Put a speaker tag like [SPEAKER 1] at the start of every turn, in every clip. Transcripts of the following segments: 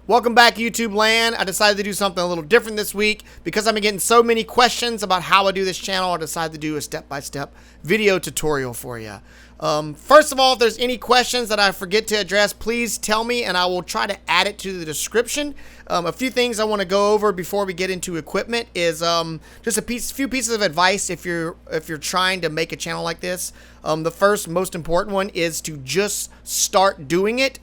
[SPEAKER 1] Welcome back, YouTube land. I decided to do something a little different this week because I've been getting so many questions about how I do this channel. I decided to do a step-by-step video tutorial for you. First of all, if there's any questions that I forget to address, please tell me and I will try to add it to the description. A few things I want to go over before we get into equipment is just a few pieces of advice if you're trying to make a channel like this. The first most important one is to just start doing it.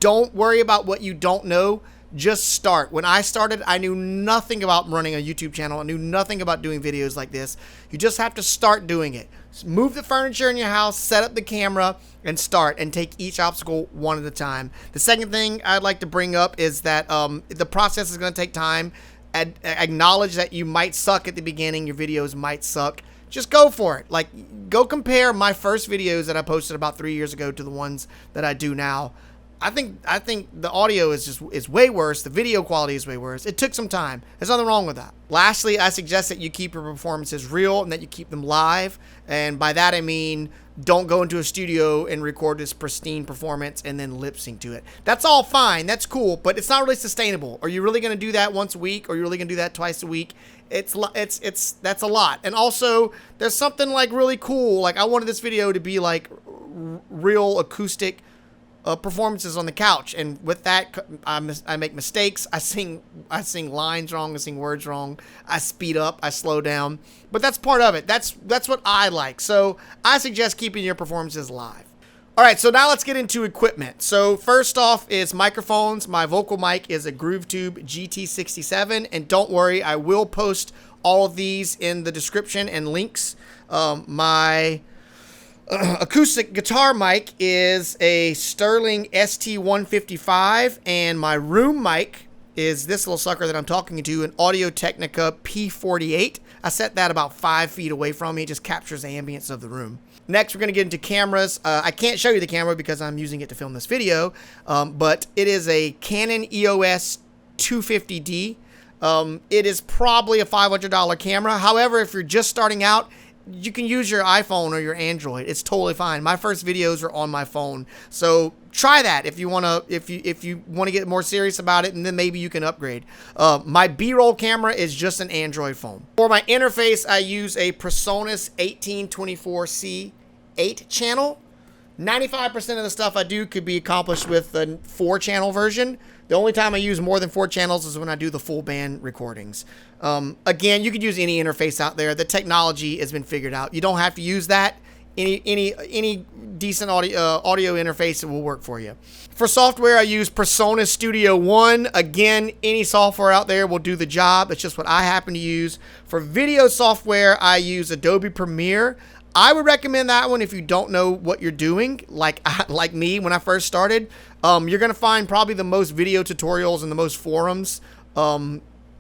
[SPEAKER 1] Don't worry about what you don't know. Just start. When I started, I knew nothing about running a YouTube channel. I knew nothing about doing videos like this. You just have to start doing it. Move the furniture in your house, set up the camera, and start, and take each obstacle one at a time. The second thing I'd like to bring up is that the process is going to take time. Acknowledge that you might suck at the beginning. Your videos might suck. Just go for it. Like, go compare my first videos that I posted about 3 years ago to the ones that I do now. I think the audio is way worse. The video quality is way worse. It took some time. There's nothing wrong with that. Lastly, I suggest that you keep your performances real and that you keep them live. And by that I mean, don't go into a studio and record this pristine performance and then lip sync to it. That's all fine. That's cool, but it's not really sustainable. Are you really going to do that once a week? Or are you really going to do that twice a week? That's a lot. And also, there's something like really cool. Like, I wanted this video to be like real acoustic performances on the couch, and with that I make mistakes. I sing lines wrong, I sing words wrong, I speed up, I slow down, but that's part of it. That's what I like. So I suggest keeping your performances live. All right, so now let's get into equipment. So first off is microphones. My vocal mic is a GrooveTube GT67, and don't worry, I will post all of these in the description and links. My acoustic guitar mic is a Sterling ST155, and my room mic is this little sucker that I'm talking to, an Audio-Technica P48. I set that about 5 feet away from me. It just captures the ambience of the room. Next, we're going to get into cameras. I can't show you the camera because I'm using it to film this video, but it is a Canon EOS 250D. It is probably a $500 camera. However, if you're just starting out, you can use your iPhone or your Android. It's totally fine. My first videos are on my phone, so try that if you want to get more serious about it, and then maybe you can upgrade. My B-roll camera is just an Android phone. For my interface, I use a PreSonus 1824C 8 channel. 95% of the stuff I do could be accomplished with the 4-channel version. The only time I use more than 4 channels is when I do the full band recordings. Again, you could use any interface out there. The technology has been figured out. You don't have to use that. Any decent audio interface will work for you. For software, I use PreSonus Studio One. Again, any software out there will do the job. It's just what I happen to use. For video software, I use Adobe Premiere. I would recommend that one if you don't know what you're doing, like me when I first started. You're going to find probably the most video tutorials and the most forums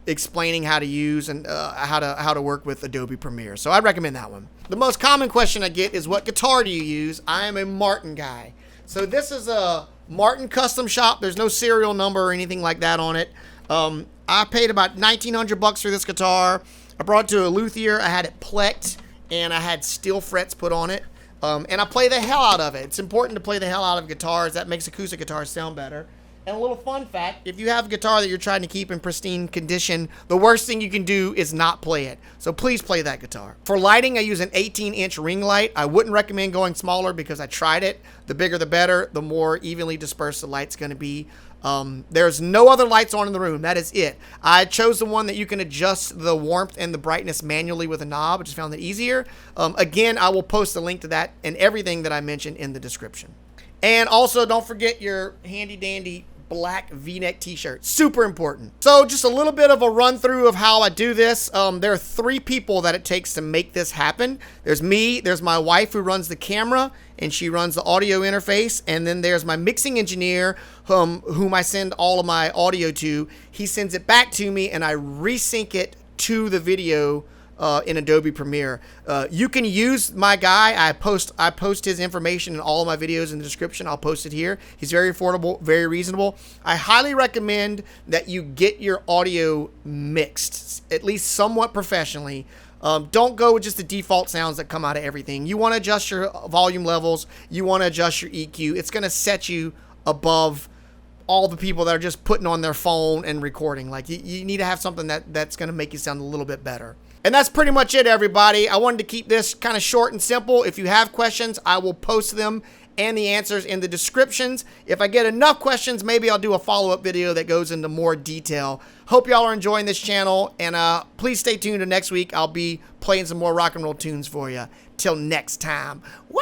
[SPEAKER 1] explaining how to use and how to work with Adobe Premiere. So I'd recommend that one. The most common question I get is, what guitar do you use? I am a Martin guy. So this is a Martin custom shop. There's no serial number or anything like that on it. I paid about $1,900 for this guitar. I brought it to a luthier. I had it plecked, and I had steel frets put on it. And I play the hell out of it. It's important to play the hell out of guitars. That makes acoustic guitars sound better. And a little fun fact, if you have a guitar that you're trying to keep in pristine condition, the worst thing you can do is not play it. So please play that guitar. For lighting, I use an 18-inch ring light. I wouldn't recommend going smaller because I tried it. The bigger the better, the more evenly dispersed the light's going to be. There's no other lights on in the room. That is it. I chose the one that you can adjust the warmth and the brightness manually with a knob. I just found that easier. Again, I will post a link to that and everything that I mentioned in the description. And also, don't forget your handy dandy black V-neck t-shirt. Super important. So just a little bit of a run through of how I do this. There are 3 people that it takes to make this happen. There's me, there's my wife who runs the camera and she runs the audio interface, and then there's my mixing engineer whom I send all of my audio to. He sends it back to me and I resync it to the video in Adobe Premiere. You can use my guy. I post his information in all of my videos in the description. I'll post it here. He's very affordable, very reasonable. I highly recommend that you get your audio mixed, at least somewhat professionally. Don't go with just the default sounds that come out of everything. You want to adjust your volume levels. You want to adjust your EQ. It's going to set you above all the people that are just putting on their phone and recording. Like you need to have something that's going to make you sound a little bit better. And that's pretty much it, everybody. I wanted to keep this kind of short and simple. If you have questions, I will post them and the answers in the descriptions. If I get enough questions, maybe I'll do a follow-up video that goes into more detail. Hope y'all are enjoying this channel, and please stay tuned to next week. I'll be playing some more rock and roll tunes for you. Till next time. Woo!